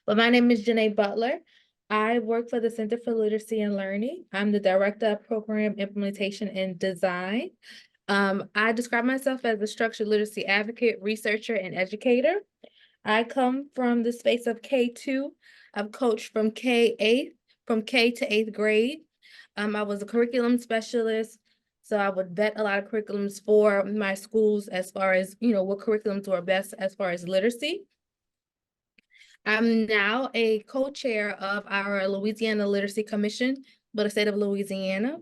But my name is Janae Butler. I work for the Center for Literacy and Learning. I'm the Director of Program Implementation and Design. I describe myself as a structured literacy advocate, researcher, and educator. I come from the space of K2. I've coached from K to eighth grade. I was a curriculum specialist, so I would vet a lot of curriculums for my schools as far as, what curriculums were best as far as literacy. I'm now a co-chair of our Louisiana Literacy Commission for the state of Louisiana.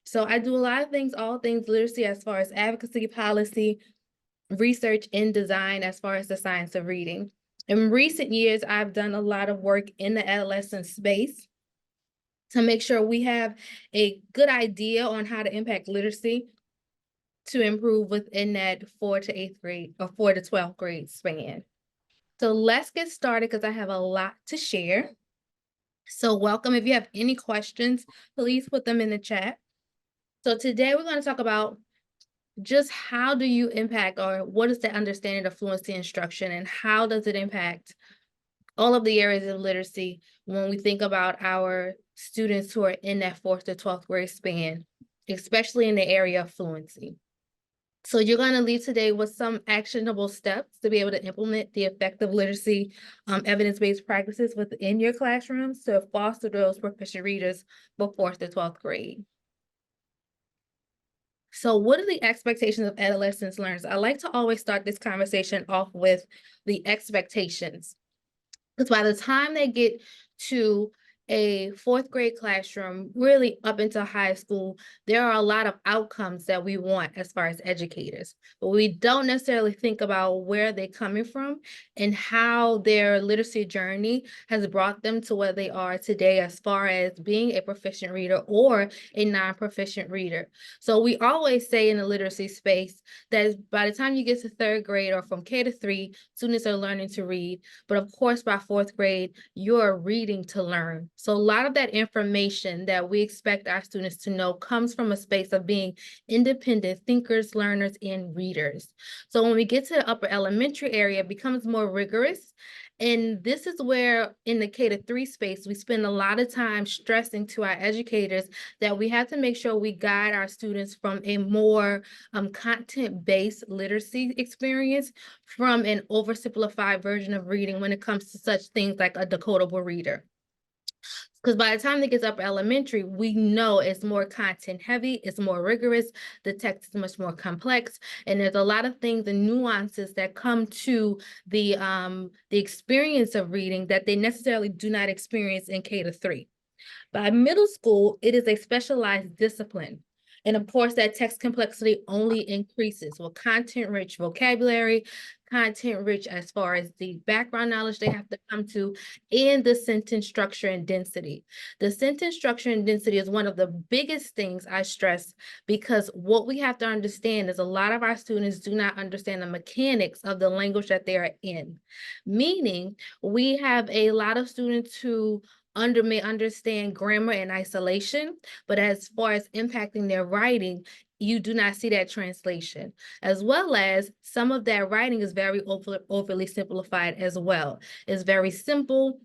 So I do a lot of things, all things literacy as far as advocacy, policy, research, and design as far as the science of reading. In recent years, I've done a lot of work in the adolescent space to make sure we have a good idea on how to impact literacy to improve within that 4th to 8th grade or 4th to 12th grade span. So let's get started because I have a lot to share. So welcome. If you have any questions, please put them in the chat. So today we're going to talk about just how do you impact, or what is the understanding of fluency instruction and how does it impact all of the areas of literacy when we think about our students who are in that 4th to 12th grade span, especially in the area of fluency. So you're going to leave today with some actionable steps to be able to implement the effective literacy evidence-based practices within your classrooms to foster those proficient readers for 4th to 12th grade. So what are the expectations of adolescent learners? I like to always start this conversation off with the expectations, because by the time they get to a 4th grade classroom, really up into high school, there are a lot of outcomes that we want as far as educators, but we don't necessarily think about where they're coming from and how their literacy journey has brought them to where they are today as far as being a proficient reader or a non-proficient reader. So we always say in the literacy space that by the time you get to 3rd grade or from K to 3, students are learning to read, but of course by 4th grade, you're reading to learn. So a lot of that information that we expect our students to know comes from a space of being independent thinkers, learners, and readers. So when we get to the upper elementary area, it becomes more rigorous. And this is where in the K to 3 space, we spend a lot of time stressing to our educators that we have to make sure we guide our students from a more content-based literacy experience from an oversimplified version of reading when it comes to such things like a decodable reader. Because by the time they get up elementary, we know it's more content heavy, it's more rigorous, the text is much more complex, and there's a lot of things and nuances that come to the experience of reading that they necessarily do not experience in K to 3. By middle school, it is a specialized discipline. And of course, that text complexity only increases with content-rich vocabulary, content-rich as far as the background knowledge they have to come to, and the sentence structure and density. The sentence structure and density is one of the biggest things I stress, because what we have to understand is a lot of our students do not understand the mechanics of the language that they are in. Meaning, we have a lot of students who may understand grammar in isolation, but as far as impacting their writing, you do not see that translation, as well as some of that writing is very overly simplified as well. It's very simple.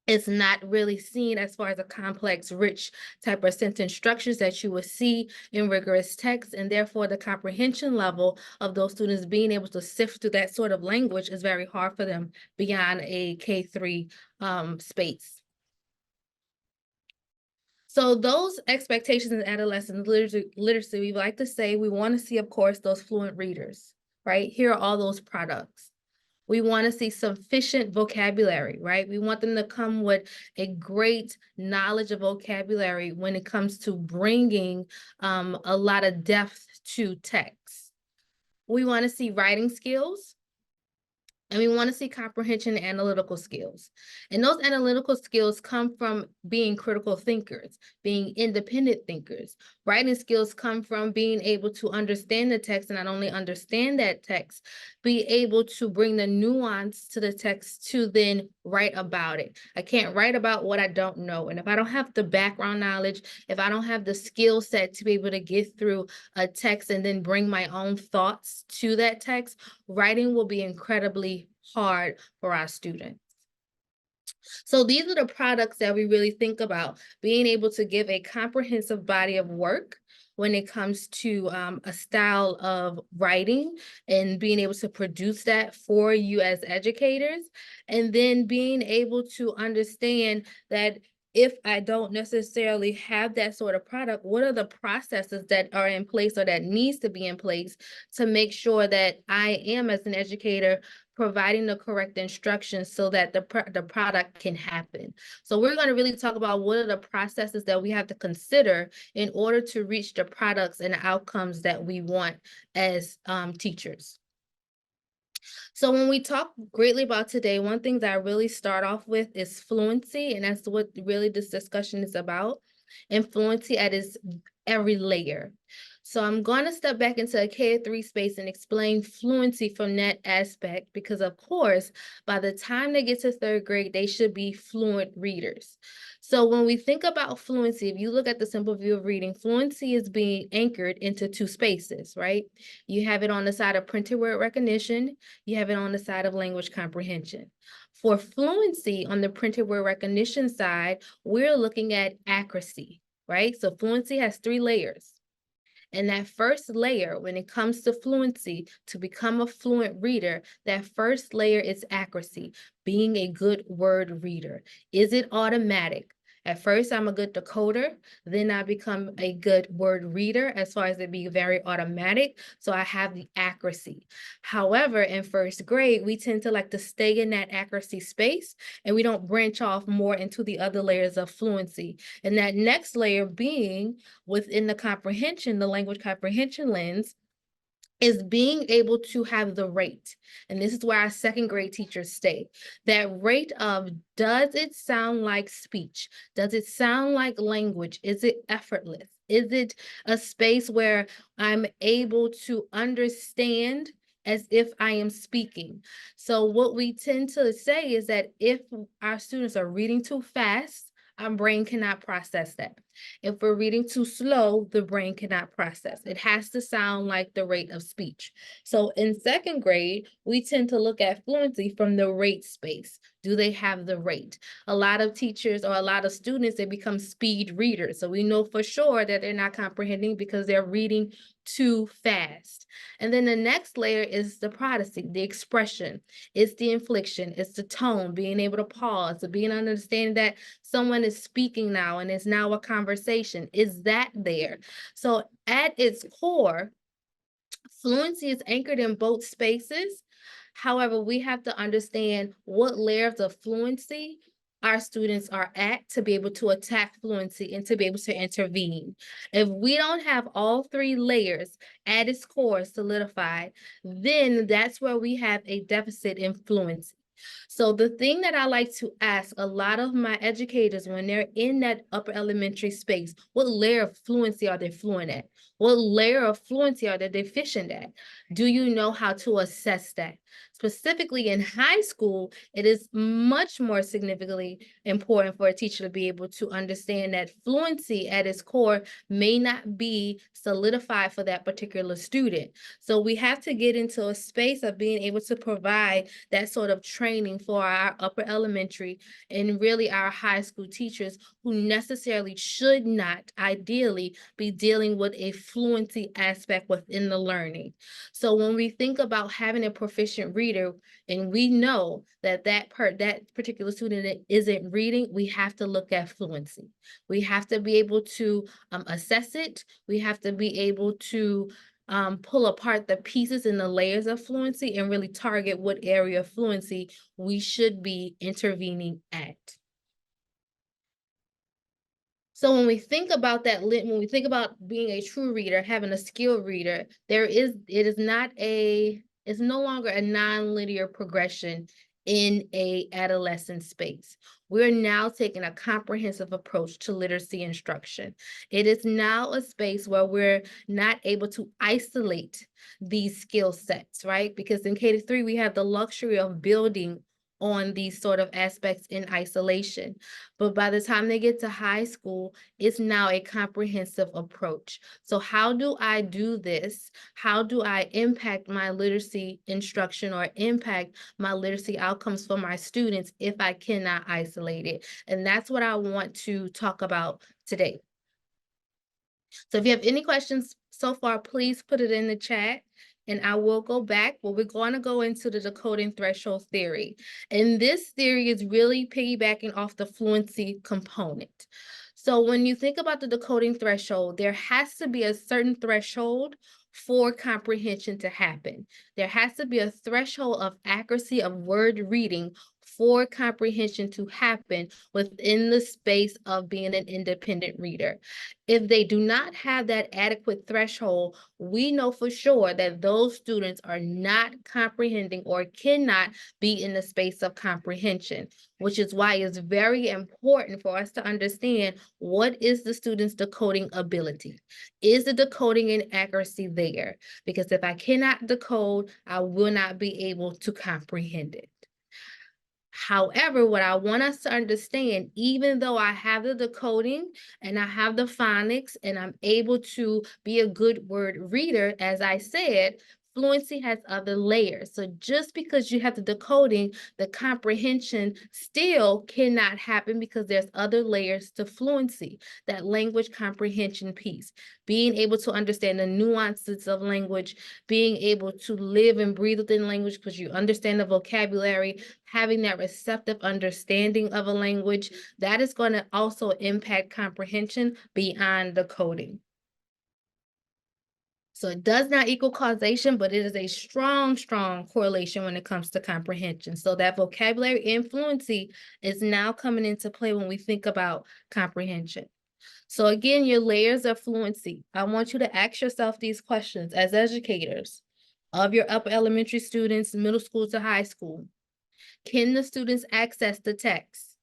It's not really seen as far as a complex, rich type of sentence structures that you would see in rigorous text, and therefore the comprehension level of those students being able to sift through that sort of language is very hard for them beyond a K-3 space. So those expectations in adolescent literacy, we like to say we want to see, of course, those fluent readers, right? Here are all those products. We want to see sufficient vocabulary, right? We want them to come with a great knowledge of vocabulary when it comes to bringing a lot of depth to text. We want to see writing skills. And we want to see comprehension and analytical skills. And those analytical skills come from being critical thinkers, being independent thinkers. Writing skills come from being able to understand the text, and not only understand that text, be able to bring the nuance to the text to then write about it. I can't write about what I don't know. And if I don't have the background knowledge, if I don't have the skill set to be able to get through a text and then bring my own thoughts to that text, writing will be incredibly hard for our students. So these are the products that we really think about, being able to give a comprehensive body of work when it comes to a style of writing and being able to produce that for you as educators, and then being able to understand that if I don't necessarily have that sort of product, what are the processes that are in place or that needs to be in place to make sure that I am, as an educator, providing the correct instructions so that the product can happen. So we're going to really talk about what are the processes that we have to consider in order to reach the products and outcomes that we want as teachers. So when we talk greatly about today, one thing that I really start off with is fluency, and that's what really this discussion is about. And fluency at its every layer. So I'm going to step back into a K-3 space and explain fluency from that aspect, because of course, by the time they get to third grade, they should be fluent readers. So when we think about fluency, if you look at the simple view of reading, fluency is being anchored into two spaces, right? You have it on the side of printed word recognition, you have it on the side of language comprehension. For fluency on the printed word recognition side, we're looking at accuracy, right? So fluency has 3 layers. And that first layer, when it comes to fluency, to become a fluent reader, that first layer is accuracy, being a good word reader. Is it automatic? At first, I'm a good decoder, then I become a good word reader as far as it being very automatic, so I have the accuracy. However, in first grade, we tend to like to stay in that accuracy space, and we don't branch off more into the other layers of fluency. And that next layer being within the comprehension, the language comprehension lens, is being able to have the rate. And this is where our second grade teachers stay. That rate of, does it sound like speech? Does it sound like language? Is it effortless? Is it a space where I'm able to understand as if I am speaking? So what we tend to say is that if our students are reading too fast, our brain cannot process that. If we're reading too slow, the brain cannot process. It has to sound like the rate of speech. So in second grade, we tend to look at fluency from the rate space. Do they have the rate? A lot of teachers or a lot of students, they become speed readers. So we know for sure that they're not comprehending because they're reading too fast. And then the next layer is the prosody, the expression. It's the inflection, it's the tone, being able to pause, being understanding that someone is speaking now and it's now a conversation. Is that there? So at its core, fluency is anchored in both spaces. However, we have to understand what layers of fluency our students are at to be able to attack fluency and to be able to intervene. If we don't have all 3 layers at its core solidified, then that's where we have a deficit in fluency. So the thing that I like to ask a lot of my educators when they're in that upper elementary space, what layer of fluency are they fluent at? What layer of fluency are they deficient at? Do you know how to assess that? Specifically in high school, it is much more significantly important for a teacher to be able to understand that fluency at its core may not be solidified for that particular student. So we have to get into a space of being able to provide that sort of training for our upper elementary and really our high school teachers who necessarily should not ideally be dealing with a fluency aspect within the learning. So when we think about having a proficient reader and we know that that particular student isn't reading, we have to look at fluency. We have to be able to assess it. We have to be able to pull apart the pieces and the layers of fluency and really target what area of fluency we should be intervening at. So when we think about that, when we think about being a true reader, having a skilled reader, it's no longer a non-linear progression in a adolescent space. We're now taking a comprehensive approach to literacy instruction. It is now a space where we're not able to isolate these skill sets, right? Because in K-3, we have the luxury of building on these sort of aspects in isolation. But by the time they get to high school, it's now a comprehensive approach. So how do I do this? How do I impact my literacy instruction or impact my literacy outcomes for my students if I cannot isolate it? And that's what I want to talk about today. So if you have any questions so far, please put it in the chat and I will go back. But we're going to go into the decoding threshold theory. And this theory is really piggybacking off the fluency component. So when you think about the decoding threshold, there has to be a certain threshold for comprehension to happen. There has to be a threshold of accuracy of word reading for comprehension to happen within the space of being an independent reader. If they do not have that adequate threshold, we know for sure that those students are not comprehending or cannot be in the space of comprehension, which is why it's very important for us to understand what is the student's decoding ability. Is the decoding and accuracy there? Because if I cannot decode, I will not be able to comprehend it. However, what I want us to understand, even though I have the decoding and I have the phonics and I'm able to be a good word reader, as I said, fluency has other layers. So just because you have the decoding, the comprehension still cannot happen because there's other layers to fluency, that language comprehension piece, being able to understand the nuances of language, being able to live and breathe within language because you understand the vocabulary, having that receptive understanding of a language, that is going to also impact comprehension beyond the coding. So it does not equal causation, but it is a strong, strong correlation when it comes to comprehension. So that vocabulary and fluency is now coming into play when we think about comprehension. So again, your layers of fluency. I want you to ask yourself these questions as educators of your upper elementary students, middle school to high school. Can the students access the text?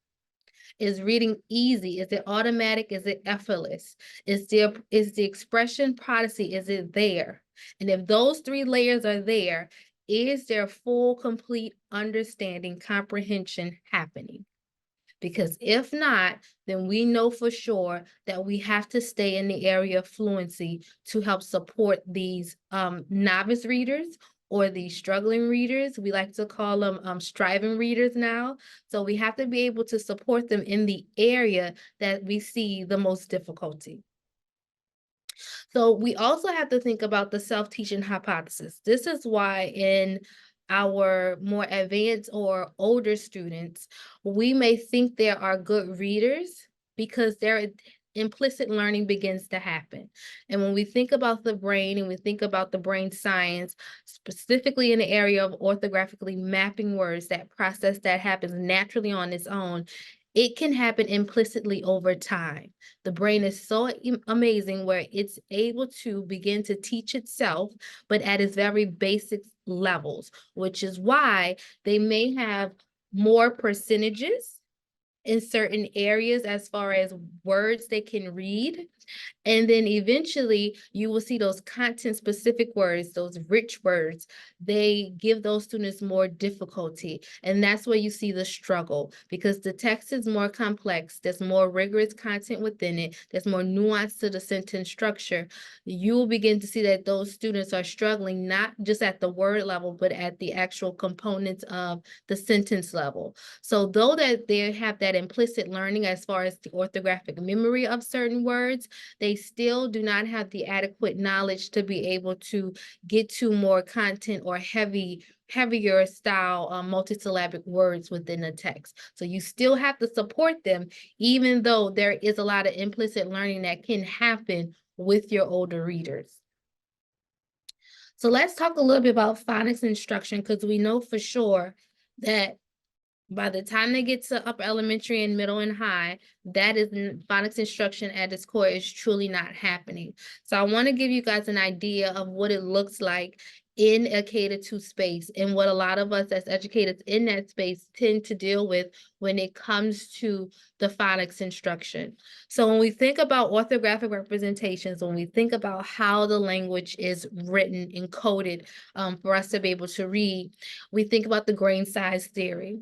Is reading easy? Is it automatic? Is it effortless? Is the expression prodigy, is it there? And if those three layers are there, is there full, complete understanding, comprehension happening? Because if not, then we know for sure that we have to stay in the area of fluency to help support these novice readers or these struggling readers. We like to call them striving readers now. So we have to be able to support them in the area that we see the most difficulty. So we also have to think about the self-teaching hypothesis. This is why in our more advanced or older students, we may think there are good readers because their implicit learning begins to happen. And when we think about the brain and we think about the brain science, specifically in the area of orthographically mapping words, that process that happens naturally on its own, it can happen implicitly over time. The brain is so amazing where it's able to begin to teach itself, but at its very basic levels, which is why they may have more percentages in certain areas as far as words they can read. And then eventually you will see those content specific words, those rich words, they give those students more difficulty. And that's where you see the struggle because the text is more complex. There's more rigorous content within it. There's more nuance to the sentence structure. You will begin to see that those students are struggling, not just at the word level, but at the actual components of the sentence level. So though that they have that implicit learning as far as the orthographic memory of certain words, they still do not have the adequate knowledge to be able to get to more content or heavier style multisyllabic words within the text. So you still have to support them, even though there is a lot of implicit learning that can happen with your older readers. So let's talk a little bit about phonics instruction because we know for sure that by the time they get to upper elementary and middle and high, that is phonics instruction at its core is truly not happening. So I want to give you guys an idea of what it looks like in a K-2 space and what a lot of us as educators in that space tend to deal with when it comes to the phonics instruction. So when we think about orthographic representations, when we think about how the language is written and coded for us to be able to read, we think about the grain size theory.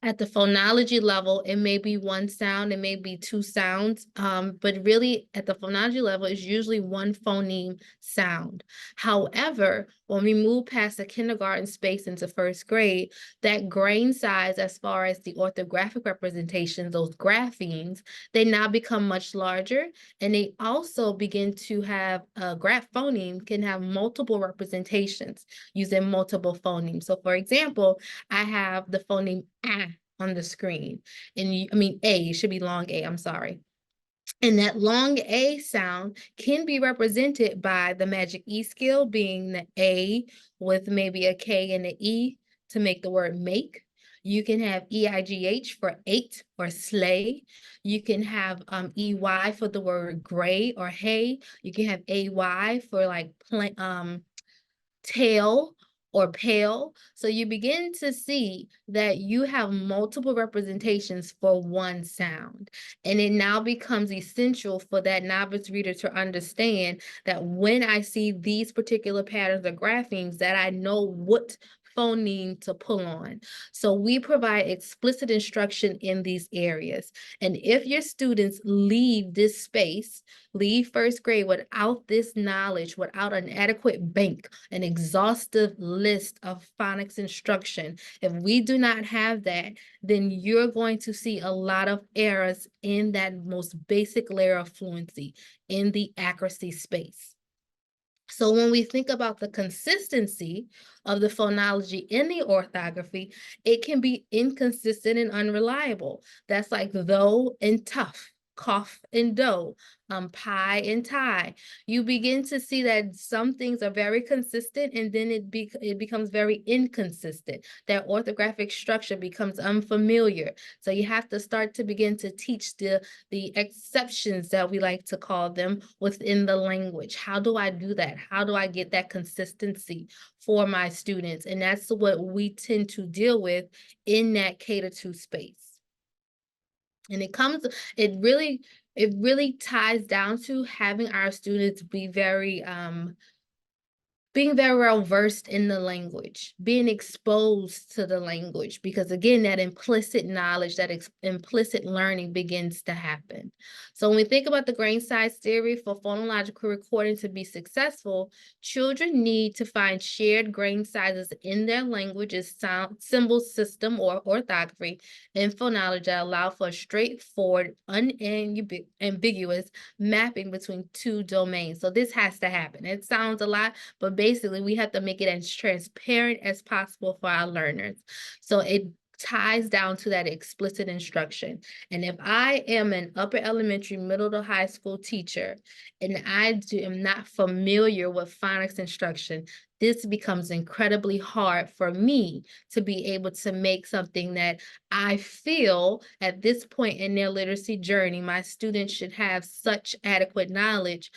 At the phonology level, it may be one sound, it may be two sounds, but really at the phonology level, it's usually one phoneme sound. However, when we move past the kindergarten space into first grade, that grain size as far as the orthographic representations, those graphemes, they now become much larger, and they also begin to have a graph phoneme can have multiple representations using multiple phonemes. So for example, I have the phoneme ah on the screen, and A, it should be long A, I'm sorry. And that long A sound can be represented by the magic E scale being the A with maybe a K and an E to make the word make. You can have EIGH for eight or sleigh. You can have EY for the word gray or hay. You can have AY for like tail or pale. So you begin to see that you have multiple representations for one sound. And it now becomes essential for that novice reader to understand that when I see these particular patterns or graphemes, that I know what phoneme to pull on. So we provide explicit instruction in these areas. And if your students leave this space, leave first grade without this knowledge, without an adequate bank, an exhaustive list of phonics instruction, if we do not have that, then you're going to see a lot of errors in that most basic layer of fluency, in the accuracy space. So when we think about the consistency of the phonology in the orthography, it can be inconsistent and unreliable. That's like though and tough, cough and dough, pie and tie. You begin to see that some things are very consistent, and then it becomes very inconsistent. That orthographic structure becomes unfamiliar. So you have to start to begin to teach the exceptions, that we like to call them, within the language. How do I do that? How do I get that consistency for my students? And that's what we tend to deal with in that K-2 space. And it really ties down to having our students be being very well versed in the language, being exposed to the language, because again, that implicit knowledge, that implicit learning begins to happen. So when we think about the grain size theory, for phonological recording to be successful, children need to find shared grain sizes in their language's sound symbol system or orthography and phonology that allow for a straightforward, unambiguous mapping between two domains. So this has to happen. It sounds a lot, but basically we have to make it as transparent as possible for our learners. So it ties down to that explicit instruction. And if I am an upper elementary, middle to high school teacher, and I am not familiar with phonics instruction, this becomes incredibly hard for me to be able to make something that I feel at this point in their literacy journey, my students should have such adequate knowledge.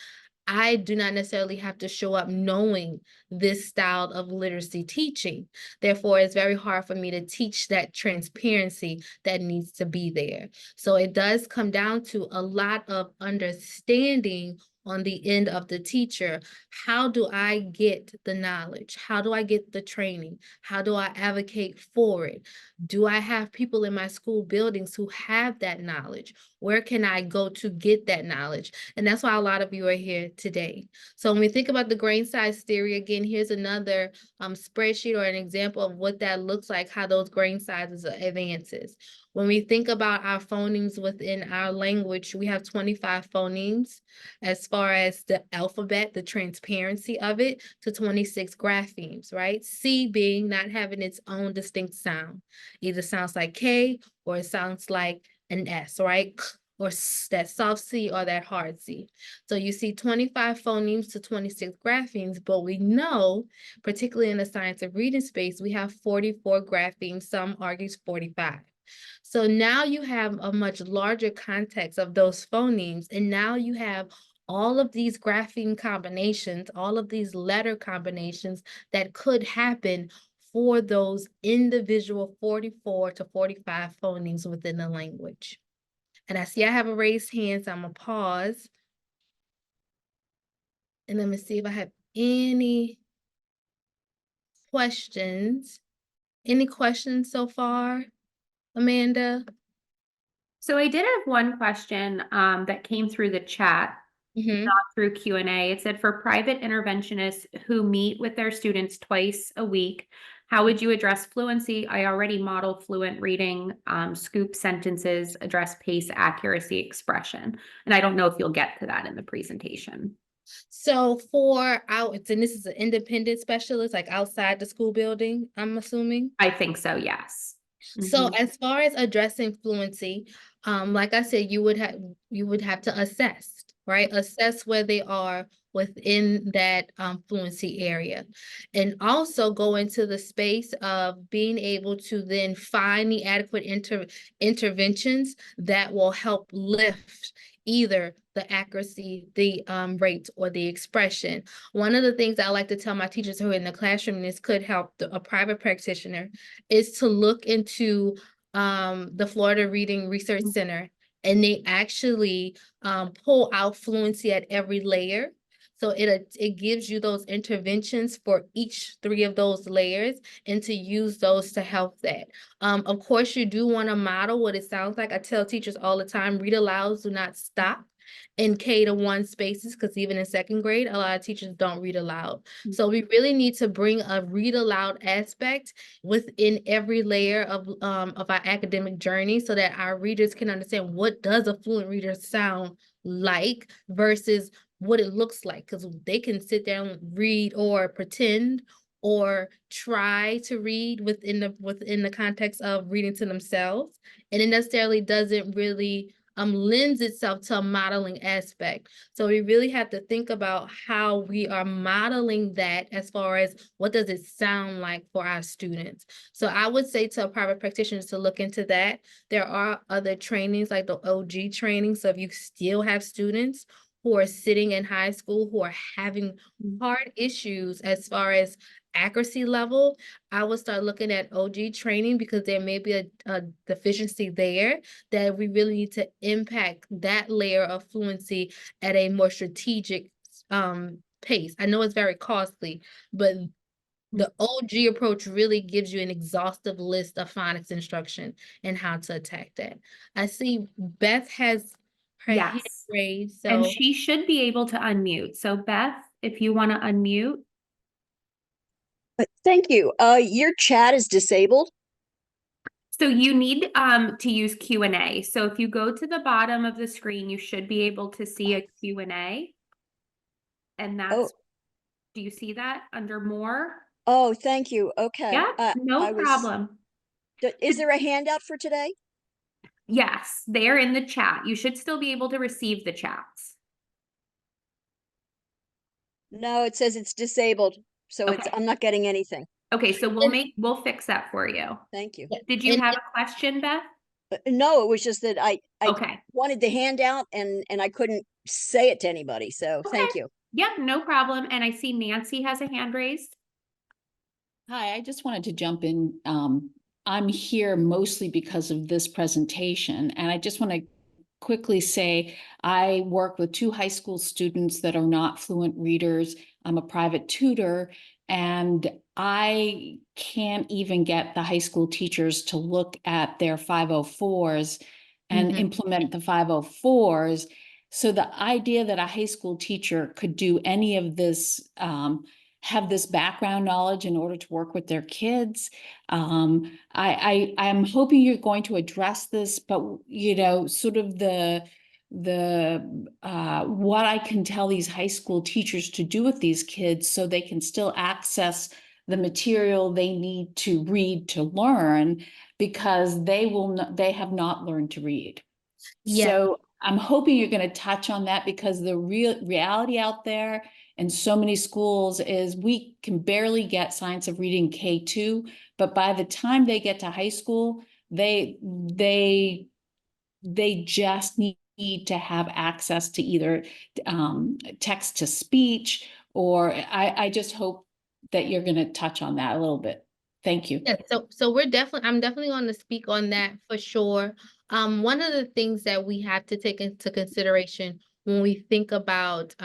I do not necessarily have to show up knowing this style of literacy teaching. Therefore, it's very hard for me to teach that transparency that needs to be there. So it does come down to a lot of understanding on the end of the teacher. How do I get the knowledge? How do I get the training? How do I advocate for it? Do I have people in my school buildings who have that knowledge? Where can I go to get that knowledge? And that's why a lot of you are here today. So when we think about the grain size theory, again, here's another spreadsheet or an example of what that looks like, how those grain sizes advances. When we think about our phonemes within our language, we have 25 phonemes as far as the alphabet, the transparency of it, to 26 graphemes, right? C being not having its own distinct sound. Either sounds like K or it sounds like an S, right? Or that soft C or that hard C. So you see 25 phonemes to 26 graphemes, but we know, particularly in the science of reading space, we have 44 graphemes, some argues 45. So now you have a much larger context of those phonemes, and now you have all of these grapheme combinations, all of these letter combinations that could happen for those individual 44 to 45 phonemes within the language. And I see I have a raised hand, so I'm gonna pause. And let me see if I have any questions. Any questions so far? Amanda? So I did have one question that came through the chat, Mm-hmm. not through Q&A. It said, for private interventionists who meet with their students twice a week, how would you address fluency? I already model fluent reading, scoop sentences, address pace, accuracy, expression. And I don't know if you'll get to that in the presentation. So for out, and this is an independent specialist, like outside the school building, I'm assuming. I think so, yes. So Mhm. as far as addressing fluency, like I said, you would have to assess, right? Assess where they are within that fluency area. And also go into the space of being able to then find the adequate interventions that will help lift either the accuracy, the rate, or the expression. One of the things I like to tell my teachers who are in the classroom, and this could help a private practitioner, is to look into the Florida Reading Research Center, and they actually pull out fluency at every layer. So it gives you those interventions for each three of those layers, and to use those to help that. Of course, you do want to model what it sounds like. I tell teachers all the time, read alouds do not stop in K-1 spaces, because even in second grade, a lot of teachers don't read aloud. So we really need to bring a read aloud aspect within every layer of our academic journey, so that our readers can understand what does a fluent reader sound like versus what it looks like, because they can sit there and read or pretend or try to read within the context of reading to themselves, and it necessarily doesn't really lends itself to a modeling aspect. So we really have to think about how we are modeling that, as far as what does it sound like for our students. So I would say to private practitioners to look into that. There are other trainings like the OG training. So if you still have students who are sitting in high school who are having hard issues as far as accuracy level, I would start looking at OG training, because there may be a deficiency there that we really need to impact that layer of fluency at a more strategic pace. I know it's very costly, but the OG approach really gives you an exhaustive list of phonics instruction and how to attack that. I see Beth has her hand Yes. raised, And so she should be able to unmute. So Beth, if you want to unmute. Thank you. Your chat is disabled. So you need to use Q&A. So if you go to the bottom of the screen, you should be able to see a Q&A. And Oh, that's, do you see that under more? oh, thank you. Okay. Yeah, no I was, problem. is there a handout for today? Yes, they're in the chat. You should still be able to receive the chats. No, it says it's disabled. So Okay. I'm not getting anything. Okay, so and, we'll fix that for you. Thank you. Did you and have a question, Beth? No, it was just that I Okay. wanted the handout and I couldn't say it to anybody. So Okay. thank you. Yep, no problem. And I see Nancy has a hand raised. Hi, I just wanted to jump in. I'm here mostly because of this presentation, and I just want to quickly say I work with two high school students that are not fluent readers. I'm a private tutor, and I can't even get the high school teachers to look at their 504s and Mhm. implement the 504s. So the idea that a high school teacher could do any of this, have this background knowledge in order to work with their kids. I'm hoping you're going to address this, but sort of the what I can tell these high school teachers to do with these kids so they can still access the material they need to read to learn, because they have not learned to read. Yeah. So I'm hoping you're going to touch on that, because the reality out there in so many schools is we can barely get science of reading K2, but by the time they get to high school, they just need to have access to either text to speech, or I just hope that you're going to touch on that a little bit. Thank you. Yeah, so I'm definitely going to speak on that for sure. One of the things that we have to take into consideration when we think about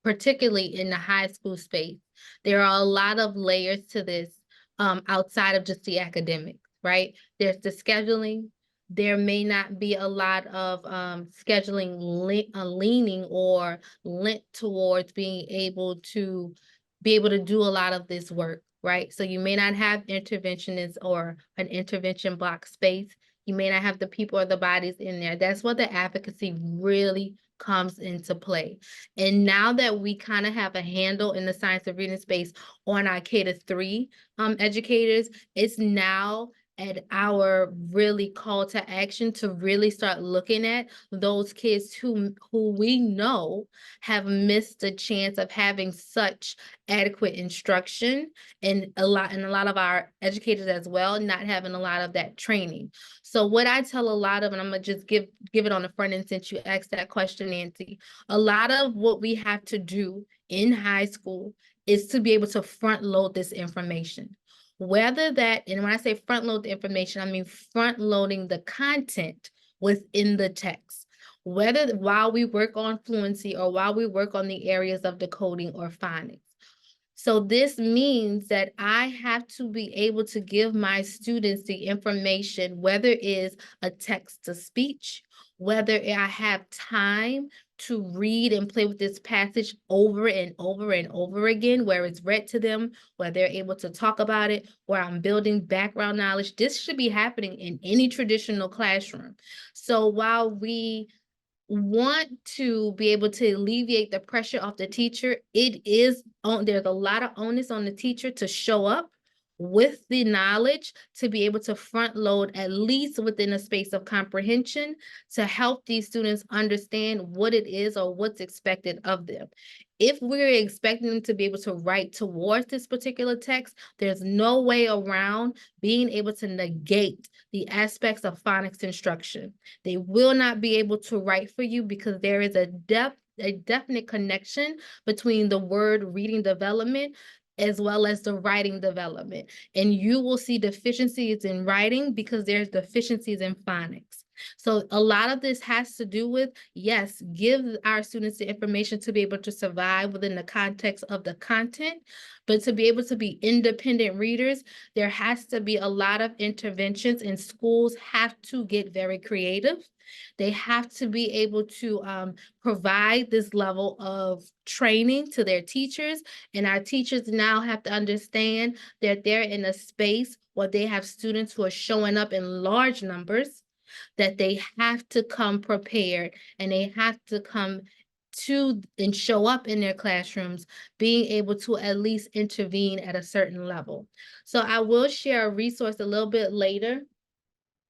particularly in the high school space, there are a lot of layers to this outside of just the academics, right? There's the scheduling. There may not be a lot of scheduling leaning or lent towards being able to do a lot of this work, right? So you may not have interventionists or an intervention block space. You may not have the people or the bodies in there. That's what the advocacy really comes into play. And now that we kind of have a handle in the science of reading space on our K-3 educators, it's now at our really call to action to really start looking at those kids who we know have missed the chance of having such adequate instruction, and a lot of our educators as well not having a lot of that training. So what I tell a lot of, and I'm gonna just give it on the front end since you asked that question, Nancy, a lot of what we have to do in high school is to be able to front load this information. Whether that, and when I say front load the information, I mean front loading the content within the text. Whether while we work on fluency or while we work on the areas of decoding or phonics. So this means that I have to be able to give my students the information, whether it is a text to speech, whether I have time to read and play with this passage over and over and over again, where it's read to them, where they're able to talk about it, where I'm building background knowledge. This should be happening in any traditional classroom. So while we want to be able to alleviate the pressure off the teacher, there's a lot of onus on the teacher to show up with the knowledge to be able to front load, at least within a space of comprehension, to help these students understand what it is or what's expected of them. If we're expecting them to be able to write towards this particular text, there's no way around being able to negate the aspects of phonics instruction. They will not be able to write for you because there is a definite connection between the word reading development as well as the writing development. And you will see deficiencies in writing because there's deficiencies in phonics. So a lot of this has to do with, yes, give our students the information to be able to survive within the context of the content, but to be able to be independent readers, there has to be a lot of interventions, and schools have to get very creative. They have to be able to provide this level of training to their teachers, and our teachers now have to understand that they're in a space where they have students who are showing up in large numbers, that they have to come prepared and they have to come to and show up in their classrooms, being able to at least intervene at a certain level. So I will share a resource a little bit later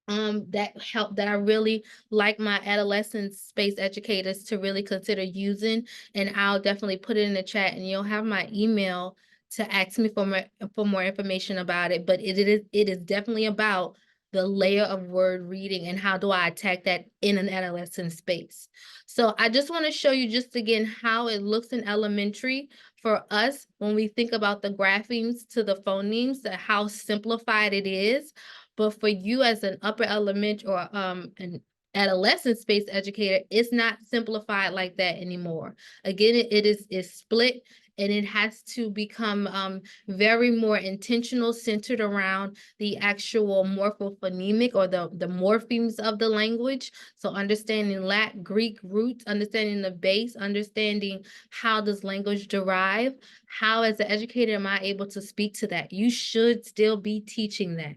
that I really like my adolescent space educators to really consider using, and I'll definitely put it in the chat, and you'll have my email to ask me for more information about it. But it is definitely about the layer of word reading and how do I attack that in an adolescent space. So I just want to show you just again how it looks in elementary for us when we think about the graphemes to the phonemes, how simplified it is. But for you as an upper elementary or an adolescent space educator, it's not simplified like that anymore. Again, it is split, and it has to become very more intentional, centered around the actual morphophonemic or the morphemes of the language. So understanding Latin, Greek roots, understanding the base, understanding how does language derive, how as an educator am I able to speak to that? You should still be teaching that.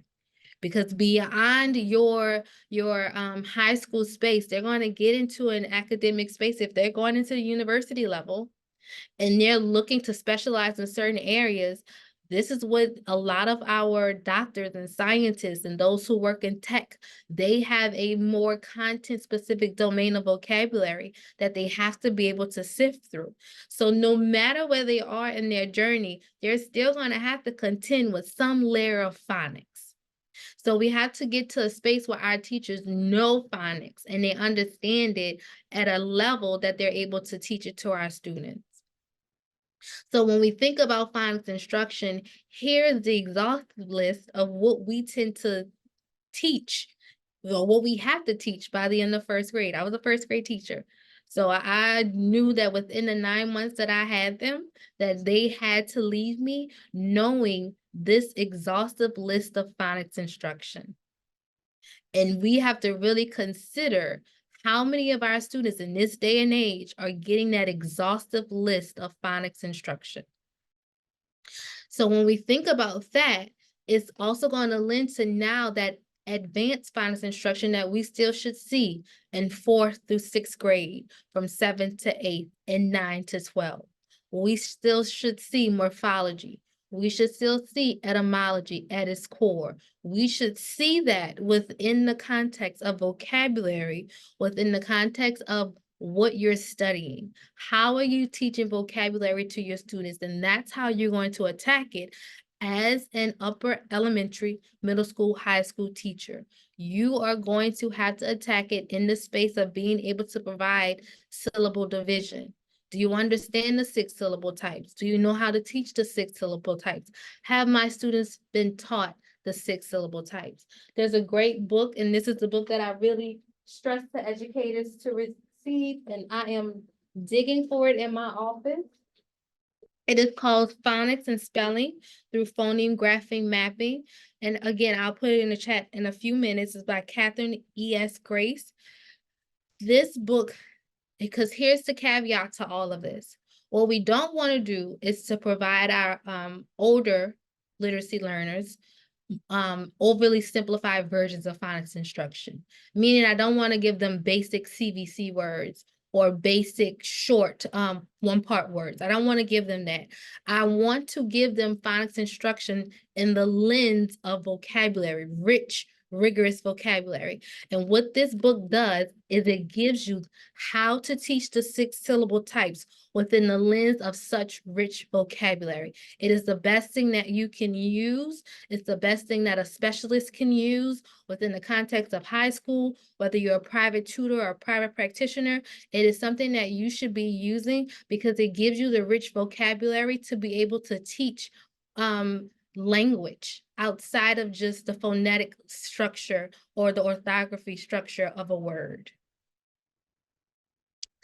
Because beyond your high school space, they're going to get into an academic space. If they're going into the university level and they're looking to specialize in certain areas, this is what a lot of our doctors and scientists and those who work in tech, they have a more content-specific domain of vocabulary that they have to be able to sift through. So no matter where they are in their journey, they're still going to have to contend with some layer of phonics. So we have to get to a space where our teachers know phonics and they understand it at a level that they're able to teach it to our students. So when we think about phonics instruction, here's the exhaustive list of what we tend to teach, or what we have to teach by the end of first grade. I was a first grade teacher. So I knew that within the 9 months that I had them, that they had to leave me knowing this exhaustive list of phonics instruction. And we have to really consider how many of our students in this day and age are getting that exhaustive list of phonics instruction. So when we think about that, it's also going to lend to now that advanced phonics instruction that we still should see in 4th through 6th grade, from 7th to 8th, and 9 to 12. We still should see morphology. We should still see etymology at its core. We should see that within the context of vocabulary, within the context of what you're studying. How are you teaching vocabulary to your students? And that's how you're going to attack it as an upper elementary, middle school, high school teacher. You are going to have to attack it in the space of being able to provide syllable division. Do you understand the 6 syllable types? Do you know how to teach the 6 syllable types? Have my students been taught the 6 syllable types? There's a great book, and this is the book that I really stress to educators to receive, and I am digging for it in my office. It is called Phonics and Spelling Through Phoneme Graphing Mapping. And again, I'll put it in the chat in a few minutes. It's by Catherine E.S. Grace. This book, because here's the caveat to all of this. What we don't want to do is to provide our older literacy learners overly simplified versions of phonics instruction, meaning I don't want to give them basic CVC words or basic short one-part words. I don't want to give them that. I want to give them phonics instruction in the lens of vocabulary, rich, rigorous vocabulary. And what this book does is it gives you how to teach the 6 syllable types within the lens of such rich vocabulary. It is the best thing that you can use. It's the best thing that a specialist can use within the context of high school, whether you're a private tutor or a private practitioner. It is something that you should be using because it gives you the rich vocabulary to be able to teach language outside of just the phonetic structure or the orthography structure of a word.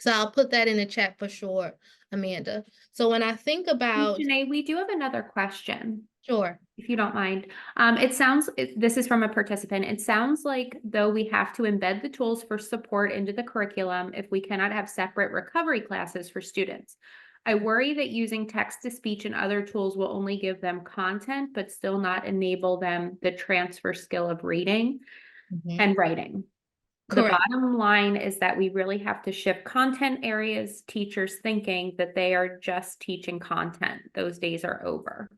So I'll put that in the chat for sure, Amanda. So when I think about— Janae, we do have another question, Sure. if you don't mind. This is from a participant. It sounds like though we have to embed the tools for support into the curriculum if we cannot have separate recovery classes for students. I worry that using text-to-speech and other tools will only give them content, but still not enable them the transfer skill of reading and writing. Correct. The bottom line is that we really have to shift content areas, teachers thinking that they are just teaching content. Those days are over.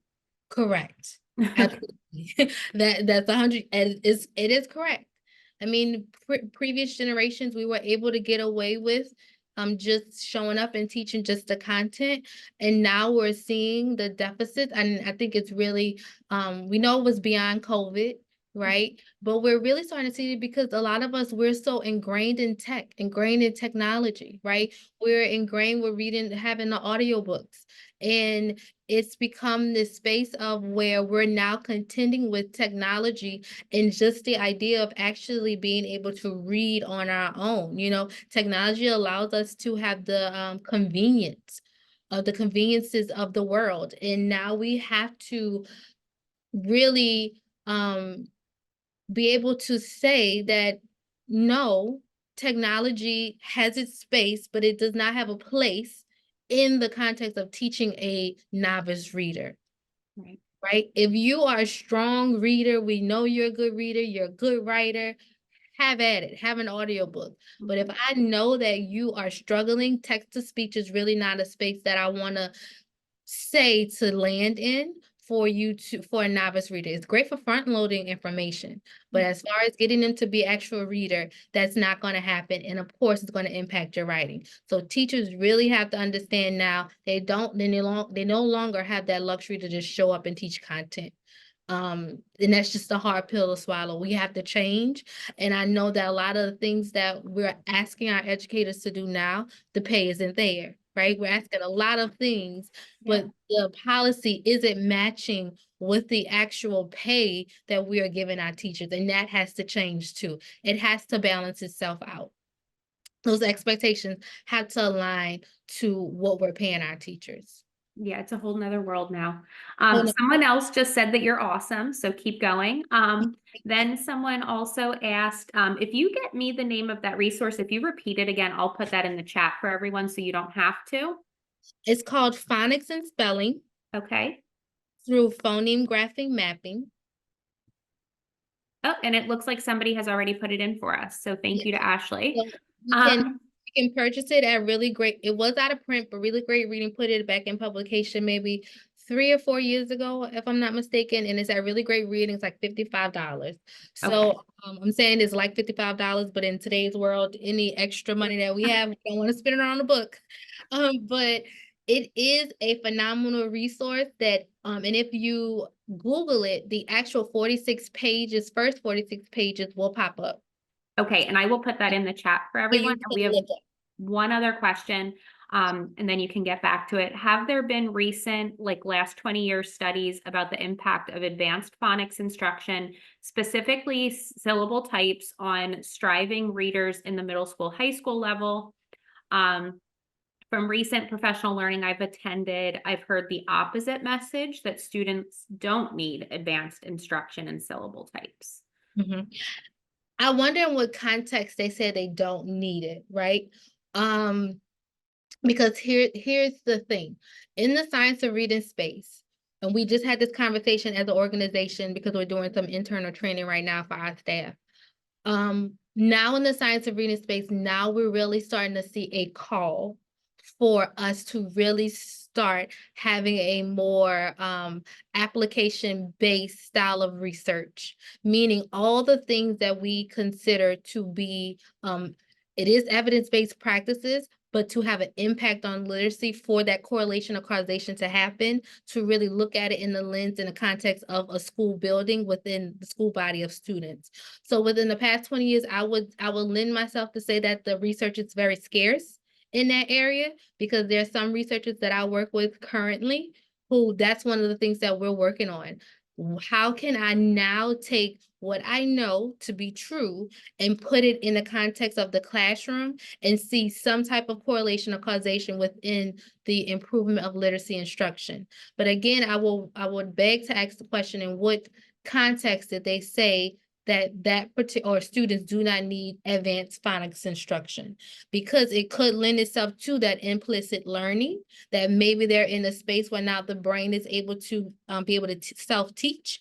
Correct. Absolutely. That's 100. It is correct. I mean, previous generations, we were able to get away with just showing up and teaching just the content. And now we're seeing the deficit. And I think it's really, we know it was beyond COVID, right? But we're really starting to see it because a lot of us, we're so ingrained in tech, ingrained in technology, right? We're ingrained with reading, having the audiobooks. And it's become this space of where we're now contending with technology and just the idea of actually being able to read on our own. You know, technology allows us to have the convenience of the conveniences of the world. And now we have to really be able to say that no, technology has its space, but it does not have a place in the context of teaching a novice reader. Right? If you are a strong reader, we know you're a good reader, you're a good writer, have at it, have an audiobook. But if I know that you are struggling, text-to-speech is really not a space that I want to say to land in for a novice reader. It's great for front-loading information, but as far as getting them to be actual reader, that's not going to happen. And of course, it's going to impact your writing. So teachers really have to understand now they no longer have that luxury to just show up and teach content. And that's just a hard pill to swallow. We have to change. And I know that a lot of the things that we're asking our educators to do now, the pay isn't there, right? We're asking a lot of things, but the policy isn't matching with the actual pay that we are giving our teachers. And that has to change too. It has to balance itself out. Those expectations have to align to what we're paying our teachers. Yeah, it's a whole nother world now. Oh, no. Someone else just said that you're awesome, so keep going. Then someone also asked, if you get me the name of that resource, if you repeat it again, I'll put that in the chat for everyone so you don't have to. It's called Phonics and Spelling Okay. through Phoneme Graphing Mapping. Oh, and it looks like somebody has already put it in for us. So thank you to Ashley. So you can purchase it at really great, it was out of print, but really great reading, put it back in publication maybe 3 or 4 years ago, if I'm not mistaken, and it's at really great reading. It's like $55. So I'm saying it's like $55, but in today's world, any extra money that we have, we don't want to spend it on a book. But it is a phenomenal resource that, and if you Google it, the actual 46 pages, first 46 pages will pop up. Okay, and I will put that in the chat for So everyone. you And can we have look at. one other question, and then you can get back to it. Have there been recent, like last 20-year studies about the impact of advanced phonics instruction, specifically syllable types, on striving readers in the middle school, high school level? From recent professional learning I've attended, I've heard the opposite message, that students don't need advanced instruction in syllable types. I wonder in what context they say they don't need it, right? Because here's the thing. In the science of reading space, and we just had this conversation as an organization because we're doing some internal training right now for our staff. Now in the science of reading space, now we're really starting to see a call for us to really start having a more application-based style of research, meaning all the things that we consider to be, it is evidence-based practices, but to have an impact on literacy, for that correlation or causation to happen, to really look at it in the lens, in the context of a school building within the school body of students. So within the past 20 years, I would lend myself to say that the research is very scarce in that area, because there are some researchers that I work with currently who that's one of the things that we're working on. How can I now take what I know to be true and put it in the context of the classroom and see some type of correlation or causation within the improvement of literacy instruction? But again, I would beg to ask the question, in what context did they say that particular students do not need advanced phonics instruction? Because it could lend itself to that implicit learning, that maybe they're in a space where now the brain is able to be able to self-teach.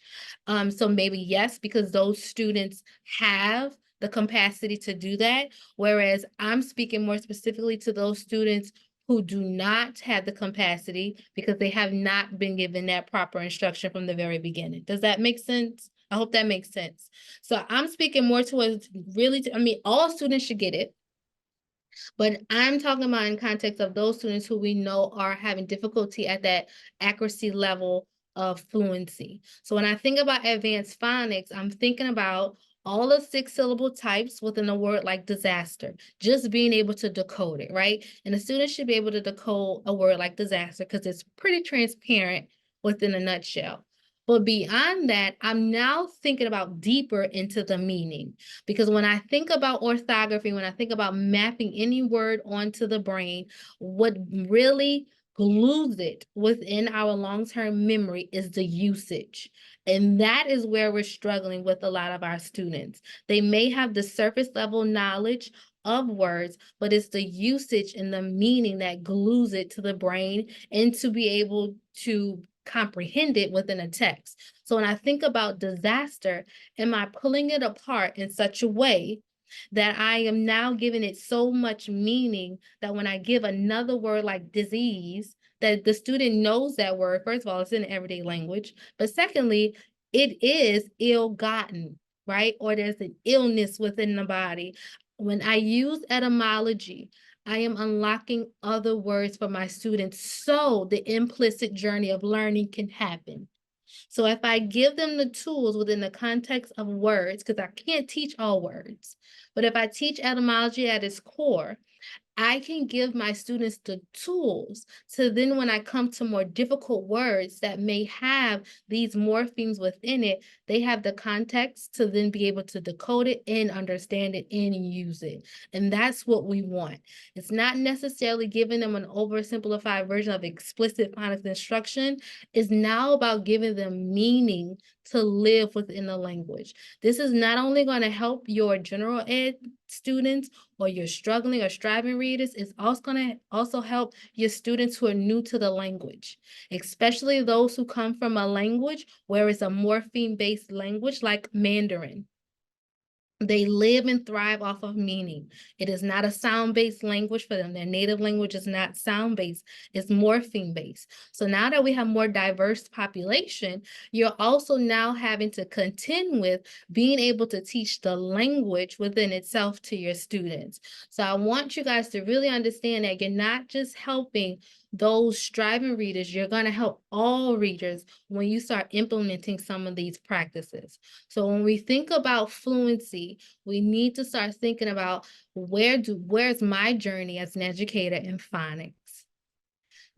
So maybe yes, because those students have the capacity to do that. Whereas I'm speaking more specifically to those students who do not have the capacity because they have not been given that proper instruction from the very beginning. Does that make sense? I hope that makes sense. So I'm speaking more towards really, I mean, all students should get it, but I'm talking about in context of those students who we know are having difficulty at that accuracy level of fluency. So when I think about advanced phonics, I'm thinking about all the 6 syllable types within a word like disaster, just being able to decode it, right? And the student should be able to decode a word like disaster because it's pretty transparent within a nutshell. But beyond that, I'm now thinking about deeper into the meaning. Because when I think about orthography, when I think about mapping any word onto the brain, what really glues it within our long-term memory is the usage. And that is where we're struggling with a lot of our students. They may have the surface level knowledge of words, but it's the usage and the meaning that glues it to the brain and to be able to comprehend it within a text. So when I think about disaster, am I pulling it apart in such a way that I am now giving it so much meaning that when I give another word like disease, that the student knows that word? First of all, it's in everyday language, but secondly, it is ill-gotten, right? Or there's an illness within the body. When I use etymology, I am unlocking other words for my students so the implicit journey of learning can happen. So if I give them the tools within the context of words, because I can't teach all words, but if I teach etymology at its core, I can give my students the tools to then when I come to more difficult words that may have these morphemes within it, they have the context to then be able to decode it and understand it and use it. And that's what we want. It's not necessarily giving them an oversimplified version of explicit phonics instruction. It's now about giving them meaning to live within the language. This is not only going to help your general ed students or your struggling or striving readers, it's also going to also help your students who are new to the language, especially those who come from a language where it's a morpheme-based language like Mandarin. They live and thrive off of meaning. It is not a sound-based language for them. Their native language is not sound-based, it's morpheme-based. So now that we have more diverse population, you're also now having to contend with being able to teach the language within itself to your students. So I want you guys to really understand that you're not just helping those striving readers, you're going to help all readers when you start implementing some of these practices. So when we think about fluency, we need to start thinking about where's my journey as an educator in phonics?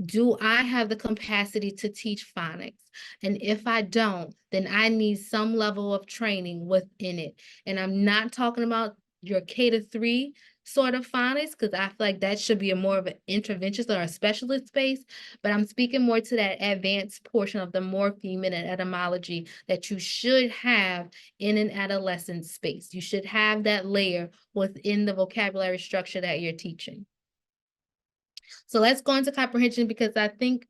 Do I have the capacity to teach phonics? And if I don't, then I need some level of training within it. And I'm not talking about your K-3 sort of phonics, because I feel like that should be a more of an interventionist or a specialist space, but I'm speaking more to that advanced portion of the morpheme and etymology that you should have in an adolescent space. You should have that layer within the vocabulary structure that you're teaching. So let's go into comprehension because I think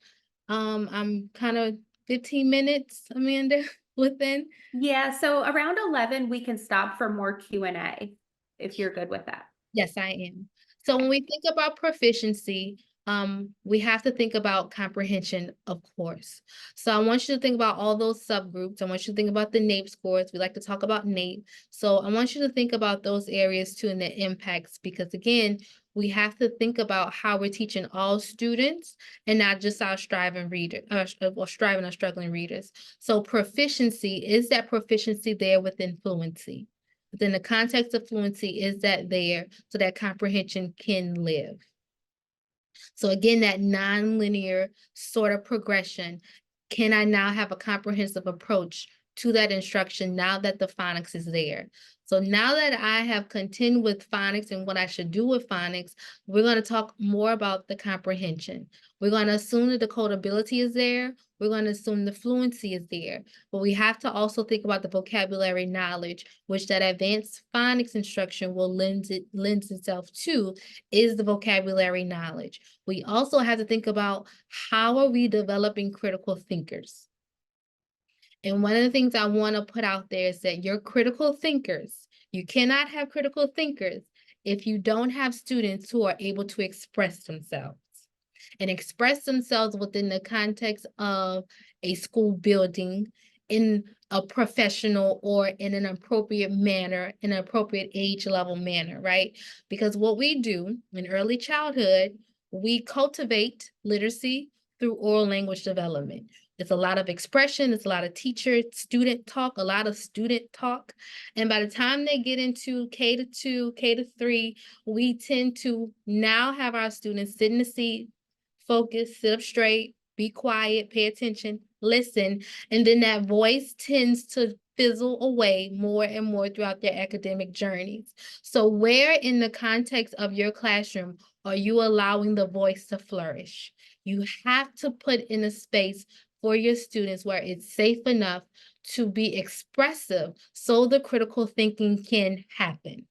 I'm kind of 15 minutes, Amanda, within. Yeah, so around 11, we can stop for more Q&A if you're good with that. Yes, I am. So when we think about proficiency, we have to think about comprehension, of course. So I want you to think about all those subgroups. I want you to think about the NAEP scores. We like to talk about NAEP. So I want you to think about those areas too and the impacts, because again, we have to think about how we're teaching all students and not just our striving readers or striving or struggling readers. So proficiency, is that proficiency there within fluency? Within the context of fluency, is that there so that comprehension can live? So again, that nonlinear sort of progression. Can I now have a comprehensive approach to that instruction now that the phonics is there? So now that I have contend with phonics and what I should do with phonics, we're going to talk more about the comprehension. We're going to assume the decodability is there. We're going to assume the fluency is there. But we have to also think about the vocabulary knowledge, which that advanced phonics instruction will lends itself to, is the vocabulary knowledge. We also have to think about how are we developing critical thinkers? And one of the things I want to put out there is that your critical thinkers, you cannot have critical thinkers if you don't have students who are able to express themselves and express themselves within the context of a school building in a professional or in an appropriate manner, in an appropriate age level manner, right? Because what we do in early childhood, we cultivate literacy through oral language development. It's a lot of expression, it's a lot of teacher-student talk, a lot of student talk. And by the time they get into K-2, K-3, we tend to now have our students sit in the seat, focus, sit up straight, be quiet, pay attention, listen, and then that voice tends to fizzle away more and more throughout their academic journeys. So where in the context of your classroom are you allowing the voice to flourish? You have to put in a space for your students where it's safe enough to be expressive so the critical thinking can happen.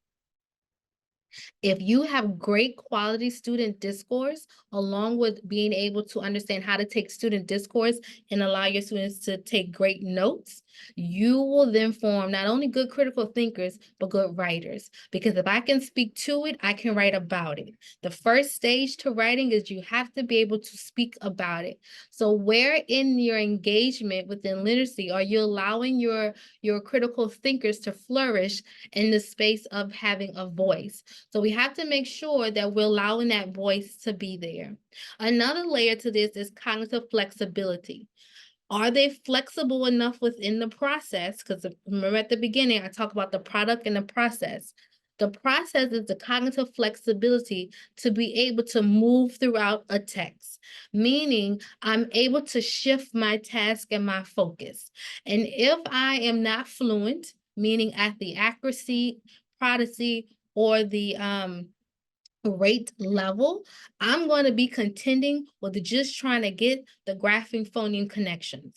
If you have great quality student discourse, along with being able to understand how to take student discourse and allow your students to take great notes, you will then form not only good critical thinkers, but good writers. Because if I can speak to it, I can write about it. The first stage to writing is you have to be able to speak about it. So where in your engagement within literacy are you allowing your critical thinkers to flourish in the space of having a voice? So we have to make sure that we're allowing that voice to be there. Another layer to this is cognitive flexibility. Are they flexible enough within the process? Because remember at the beginning, I talked about the product and the process. The process is the cognitive flexibility to be able to move throughout a text, meaning I'm able to shift my task and my focus. And if I am not fluent, meaning at the accuracy, prodigy, or the rate level, I'm going to be contending with just trying to get the graphing phoneme connections.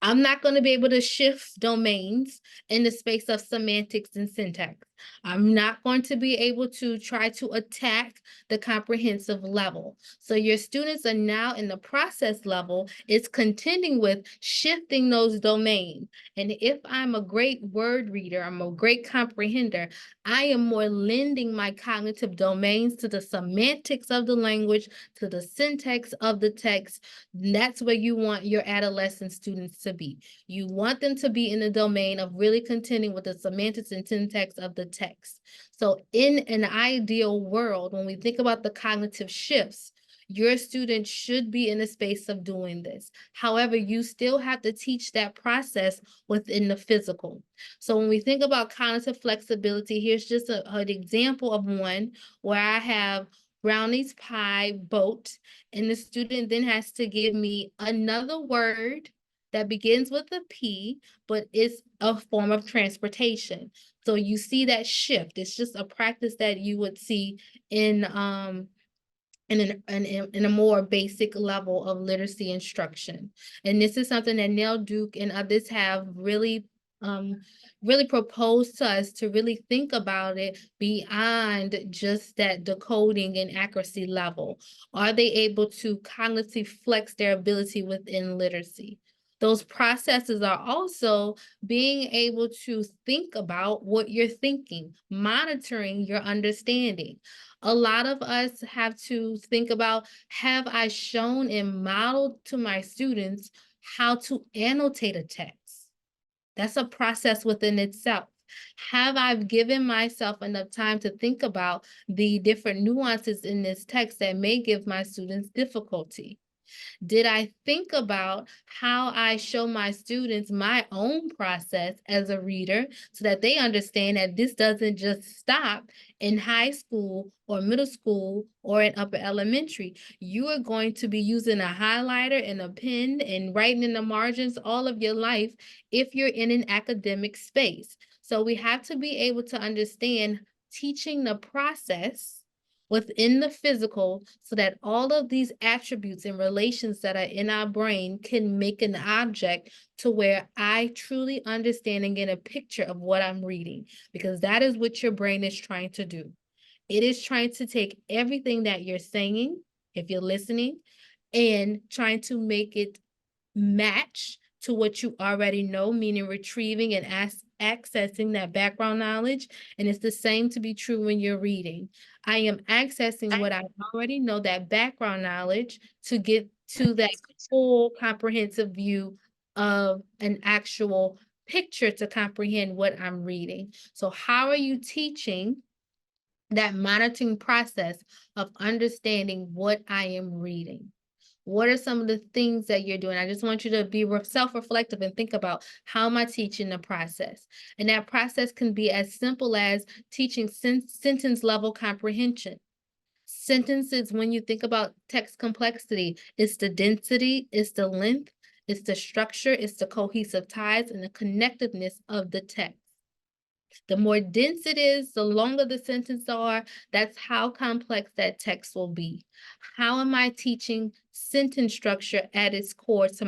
I'm not going to be able to shift domains in the space of semantics and syntax. I'm not going to be able to try to attack the comprehensive level. So your students are now in the process level, it's contending with shifting those domains. And if I'm a great word reader, I'm a great comprehender, I am more lending my cognitive domains to the semantics of the language, to the syntax of the text. That's where you want your adolescent students to be. You want them to be in the domain of really contending with the semantics and syntax of the text. So in an ideal world, when we think about the cognitive shifts, your student should be in a space of doing this. However, you still have to teach that process within the physical. So when we think about cognitive flexibility, here's just an example of one where I have brownies, pie, boat, and the student then has to give me another word that begins with a P, but it's a form of transportation. So you see that shift. It's just a practice that you would see in a more basic level of literacy instruction. And this is something that Neil Duke and others have really proposed to us to really think about it beyond just that decoding and accuracy level. Are they able to cognitively flex their ability within literacy? Those processes are also being able to think about what you're thinking, monitoring your understanding. A lot of us have to think about, have I shown and modeled to my students how to annotate a text? That's a process within itself. Have I given myself enough time to think about the different nuances in this text that may give my students difficulty? Did I think about how I show my students my own process as a reader so that they understand that this doesn't just stop in high school or middle school or in upper elementary? You are going to be using a highlighter and a pen and writing in the margins all of your life if you're in an academic space. So we have to be able to understand teaching the process within the physical so that all of these attributes and relations that are in our brain can make an object to where I truly understand and get a picture of what I'm reading, because that is what your brain is trying to do. It is trying to take everything that you're saying, if you're listening, and trying to make it match to what you already know, meaning retrieving and accessing that background knowledge. And it's the same to be true when you're reading. I am accessing what I already know, that background knowledge, to get to that full comprehensive view of an actual picture to comprehend what I'm reading. So how are you teaching that monitoring process of understanding what I am reading? What are some of the things that you're doing? I just want you to be self-reflective and think about, how am I teaching the process? And that process can be as simple as teaching sentence level comprehension. Sentences, when you think about text complexity, it's the density, it's the length, it's the structure, it's the cohesive ties, and the connectiveness of the text. The more dense it is, the longer the sentences are, that's how complex that text will be. How am I teaching sentence structure at its core to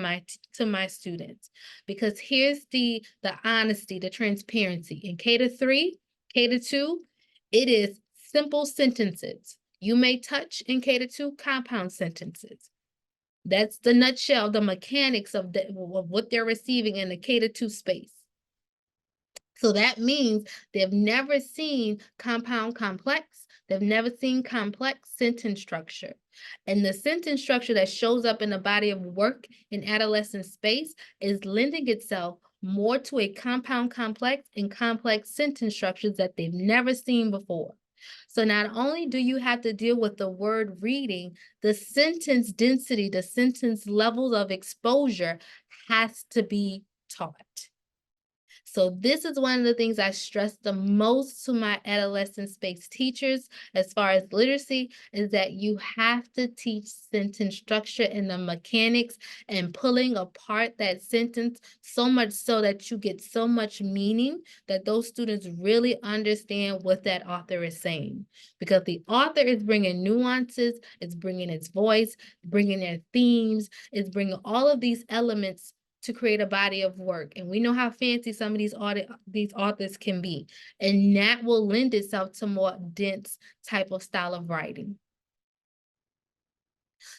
my students? Because here's the honesty, the transparency. In K-3, K-2, it is simple sentences. You may touch in K-2 compound sentences. That's the nutshell, the mechanics of what they're receiving in the K-2 space. So that means they've never seen compound complex. They've never seen complex sentence structure. And the sentence structure that shows up in the body of work in adolescent space is lending itself more to a compound complex and complex sentence structures that they've never seen before. So not only do you have to deal with the word reading, the sentence density, the sentence levels of exposure has to be taught. So this is one of the things I stress the most to my adolescent space teachers as far as literacy, is that you have to teach sentence structure and the mechanics and pulling apart that sentence, so much so that you get so much meaning that those students really understand what that author is saying. Because the author is bringing nuances, it's bringing its voice, bringing their themes, it's bringing all of these elements to create a body of work. And we know how fancy some of these authors can be. And that will lend itself to more dense type of style of writing.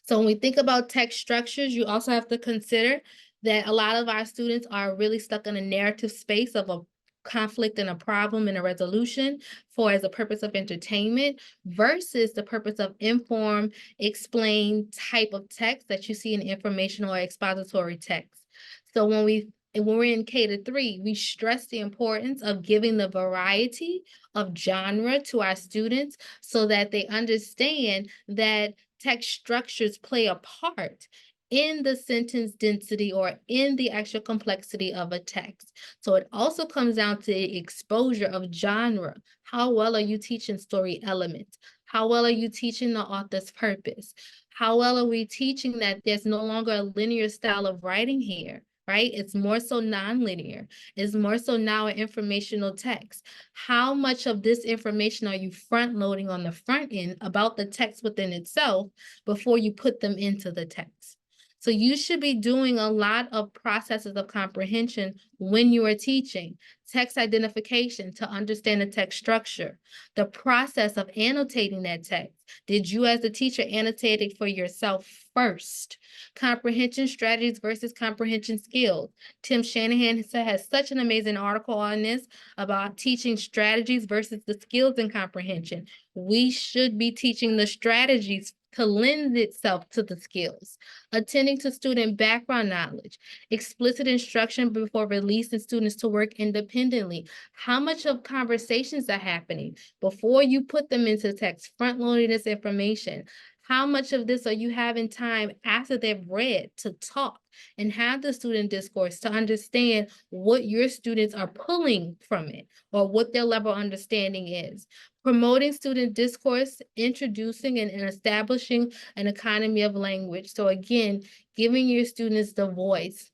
So when we think about text structures, you also have to consider that a lot of our students are really stuck in a narrative space of a conflict and a problem and a resolution for as a purpose of entertainment versus the purpose of inform, explain type of text that you see in informational or expository text. So when we're in K-3, we stress the importance of giving the variety of genre to our students so that they understand that text structures play a part in the sentence density or in the actual complexity of a text. So it also comes down to the exposure of genre. How well are you teaching story elements? How well are you teaching the author's purpose? How well are we teaching that there's no longer a linear style of writing here? Right? It's more so nonlinear. It's more so now an informational text. How much of this information are you front loading on the front end about the text within itself before you put them into the text? So you should be doing a lot of processes of comprehension when you are teaching. Text identification to understand the text structure, the process of annotating that text. Did you as a teacher annotate it for yourself first? Comprehension strategies versus comprehension skills. Tim Shanahan has such an amazing article on this about teaching strategies versus the skills in comprehension. We should be teaching the strategies to lend itself to the skills. Attending to student background knowledge, explicit instruction before releasing students to work independently. How much of conversations are happening before you put them into text, front loading this information? How much of this are you having time after they've read to talk and have the student discourse to understand what your students are pulling from it or what their level of understanding is? Promoting student discourse, introducing and establishing an economy of language. So again, giving your students the voice,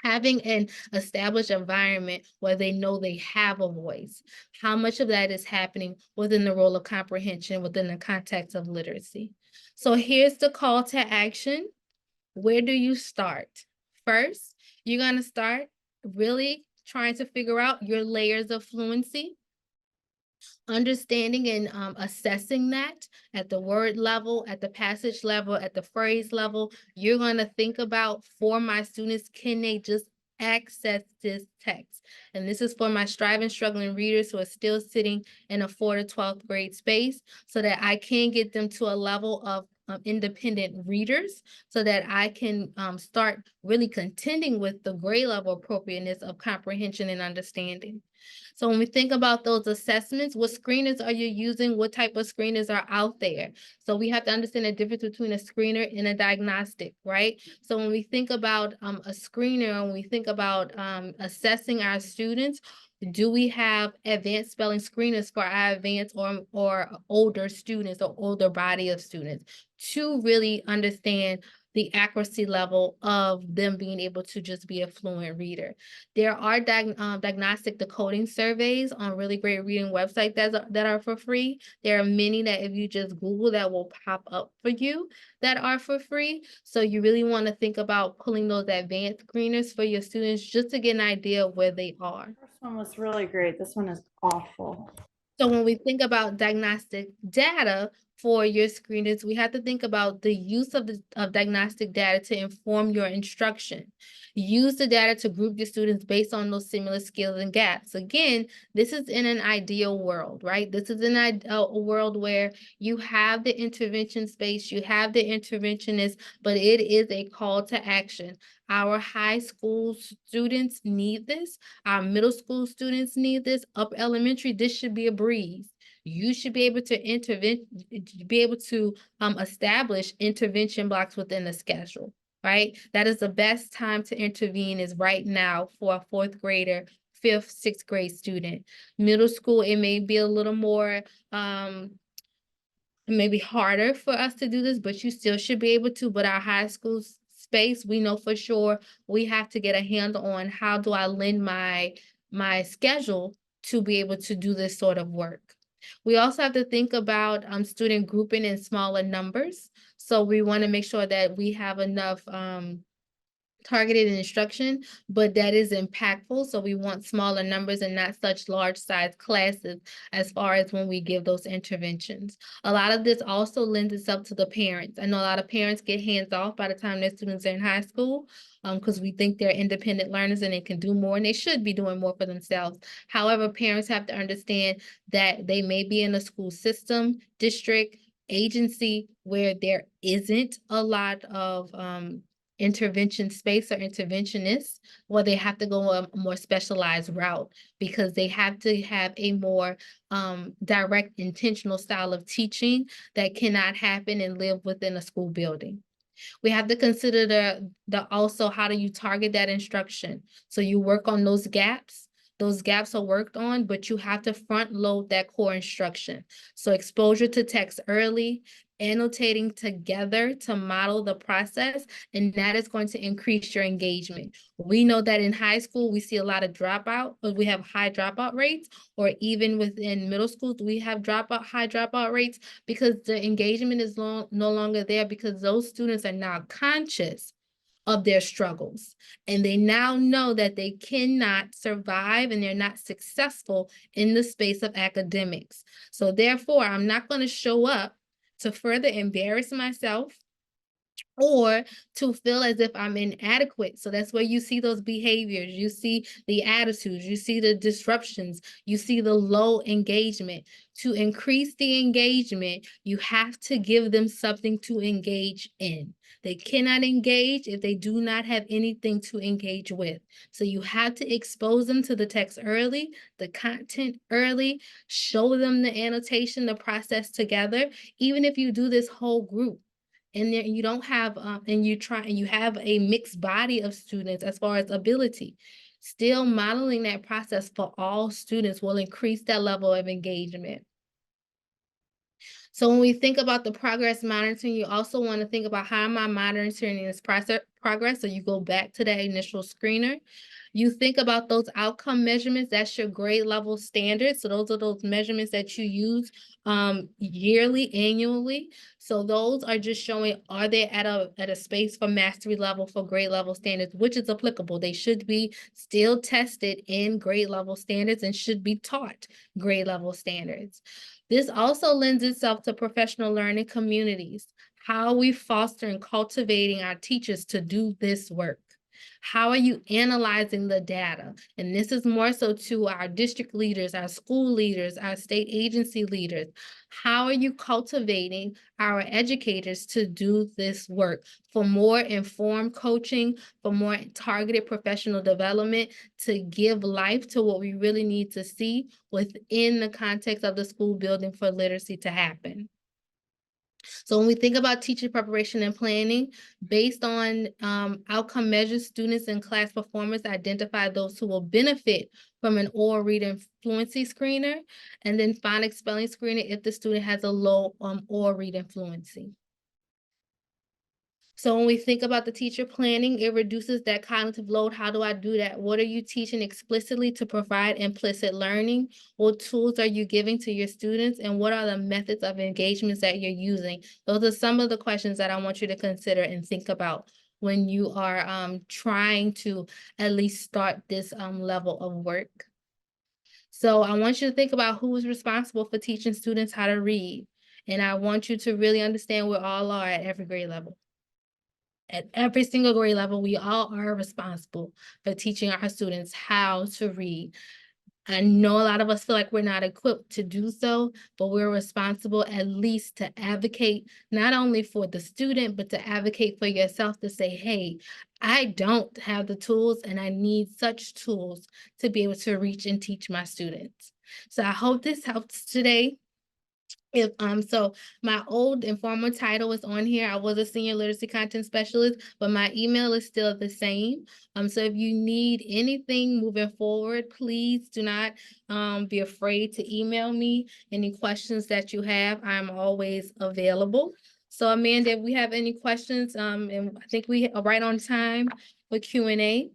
having an established environment where they know they have a voice. How much of that is happening within the role of comprehension within the context of literacy? So here's the call to action. Where do you start? First, you're going to start really trying to figure out your layers of fluency. Understanding and assessing that at the word level, at the passage level, at the phrase level. You're going to think about, for my students, can they just access this text? And this is for my striving, struggling readers who are still sitting in a 4th to 12th grade space, so that I can get them to a level of independent readers, so that I can start really contending with the grade level appropriateness of comprehension and understanding. So when we think about those assessments, what screeners are you using? What type of screeners are out there? So we have to understand the difference between a screener and a diagnostic, right? So when we think about a screener, when we think about assessing our students, do we have advanced spelling screeners for our advanced or older students or older body of students to really understand the accuracy level of them being able to just be a fluent reader? There are diagnostic decoding surveys on really great reading websites that are for free. There are many that if you just Google, that will pop up for you that are for free. So you really want to think about pulling those advanced screeners for your students just to get an idea of where they are. First one was really great. This one is awful. So when we think about diagnostic data for your screeners, we have to think about the use of diagnostic data to inform your instruction. Use the data to group your students based on those similar skills and gaps. Again, this is in an ideal world, right? This is in a world where you have the intervention space, you have the interventionist, but it is a call to action. Our high school students need this. Our middle school students need this. Upper elementary, this should be a breeze. You should be able to establish intervention blocks within the schedule. right? That is the best time to intervene is right now for a fourth grader, fifth, sixth grade student. Middle school, it may be a little more, it may be harder for us to do this, but you still should be able to. But our high school space, we know for sure we have to get a handle on how do I lend my schedule to be able to do this sort of work. We also have to think about student grouping in smaller numbers. So we want to make sure that we have enough targeted instruction, but that is impactful. So we want smaller numbers and not such large size classes as far as when we give those interventions. A lot of this also lends itself to the parents. I know a lot of parents get hands off by the time their students are in high school because we think they're independent learners and they can do more and they should be doing more for themselves. However, parents have to understand that they may be in a school system, district, agency where there isn't a lot of intervention space or interventionists, well, they have to go a more specialized route because they have to have a more direct, intentional style of teaching that cannot happen and live within a school building. We have to consider the also how do you target that instruction? So you work on those gaps. Those gaps are worked on, but you have to front load that core instruction. So exposure to text early, annotating together to model the process, and that is going to increase your engagement. We know that in high school, we see a lot of dropout, or we have high dropout rates, or even within middle schools, we have high dropout rates because the engagement is no longer there because those students are now conscious of their struggles. And they now know that they cannot survive and they're not successful in the space of academics. So therefore, I'm not going to show up to further embarrass myself or to feel as if I'm inadequate. So that's where you see those behaviors, you see the attitudes, you see the disruptions, you see the low engagement. To increase the engagement, you have to give them something to engage in. They cannot engage if they do not have anything to engage with. So you have to expose them to the text early, the content early, show them the annotation, the process together, even if you do this whole group. And then you don't have, and you have a mixed body of students as far as ability. Still modeling that process for all students will increase that level of engagement. So when we think about the progress monitoring, you also want to think about how am I monitoring this progress? So you go back to that initial screener. You think about those outcome measurements, that's your grade level standards. So those are those measurements that you use yearly, annually. So those are just showing, are they at a space for mastery level for grade level standards, which is applicable. They should be still tested in grade level standards and should be taught grade level standards. This also lends itself to professional learning communities. How are we fostering, cultivating our teachers to do this work? How are you analyzing the data? And this is more so to our district leaders, our school leaders, our state agency leaders. How are you cultivating our educators to do this work for more informed coaching, for more targeted professional development, to give life to what we really need to see within the context of the school building for literacy to happen? So when we think about teacher preparation and planning, based on outcome measures, students and class performance identify those who will benefit from an oral reading fluency screener, and then phonics spelling screener if the student has a low oral reading fluency. So when we think about the teacher planning, it reduces that cognitive load. How do I do that? What are you teaching explicitly to provide implicit learning? What tools are you giving to your students? And what are the methods of engagements that you're using? Those are some of the questions that I want you to consider and think about when you are trying to at least start this level of work. So I want you to think about who is responsible for teaching students how to read. And I want you to really understand we all are at every grade level. At every single grade level, we all are responsible for teaching our students how to read. I know a lot of us feel like we're not equipped to do so, but we're responsible at least to advocate not only for the student, but to advocate for yourself to say, hey, I don't have the tools and I need such tools to be able to reach and teach my students. So I hope this helps today. So my old and former title is on here. I was a senior literacy content specialist, but my email is still the same. So if you need anything moving forward, please do not be afraid to email me. Any questions that you have, I'm always available. So Amanda, if we have any questions, and I think we are right on time for Q&A.